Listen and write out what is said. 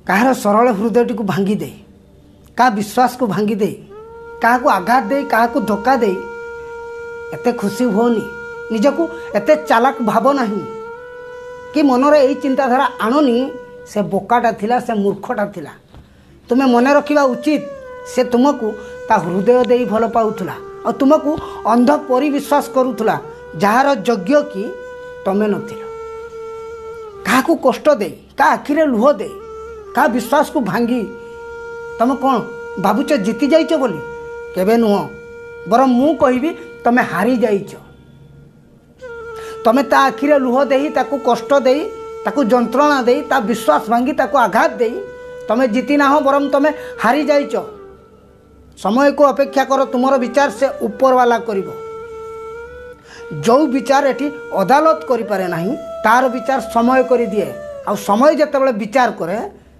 କାହାର ସରଳ ହୃଦୟଟିକୁ ଭାଙ୍ଗି ଦେଇ, କାହା ବିଶ୍ୱାସକୁ ଭାଙ୍ଗି ଦେଇ, କାହାକୁ ଆଘାତ ଦେଇ, କାହାକୁ ଧୋକା ଦେଇ ଏତେ ଖୁସି ହୁଅନି। ନିଜକୁ ଏତେ ଚାଲାକ ଭାବ ନାହିଁ କି ମନରେ ଏଇ ଚିନ୍ତାଧାରା ଆଣନି ସେ ବୋକାଟା ଥିଲା, ସେ ମୂର୍ଖଟା ଥିଲା। ତୁମେ ମନେ ରଖିବା ଉଚିତ ସେ ତୁମକୁ ତା ହୃଦୟ ଦେଇ ଭଲ ପାଉଥିଲା ଆଉ ତୁମକୁ ଅନ୍ଧ ପରି ବିଶ୍ୱାସ କରୁଥିଲା, ଯାହାର ଯୋଗ୍ୟ କି ତମେ ନଥିଲ। କାହାକୁ କଷ୍ଟ ଦେଇ, କାହା ଆଖିରେ ଲୁହ ଦେଇ, କାହା ବିଶ୍ୱାସକୁ ଭାଙ୍ଗି ତମେ କ'ଣ ଭାବୁଛ ଜିତି ଯାଇଛ ବୋଲି? କେବେ ନୁହଁ। ବରଂ ମୁଁ କହିବି ତମେ ହାରି ଯାଇଛ। ତମେ ତା ଆଖିରେ ଲୁହ ଦେଇ, ତାକୁ କଷ୍ଟ ଦେଇ, ତାକୁ ଯନ୍ତ୍ରଣା ଦେଇ, ତା ବିଶ୍ୱାସ ଭାଙ୍ଗି, ତାକୁ ଆଘାତ ଦେଇ ତମେ ଜିତି ନାହଁ, ବରଂ ତମେ ହାରି ଯାଇଛ। ସମୟକୁ ଅପେକ୍ଷା କର, ତୁମର ବିଚାର ସେ ଉପରବାଲା କରିବ। ଯେଉଁ ବିଚାର ଏଠି ଅଦାଲତ କରିପାରେ ନାହିଁ, ତାର ବିଚାର ସମୟ କରିଦିଏ। ଆଉ ସମୟ ଯେତେବେଳେ ବିଚାର କରେ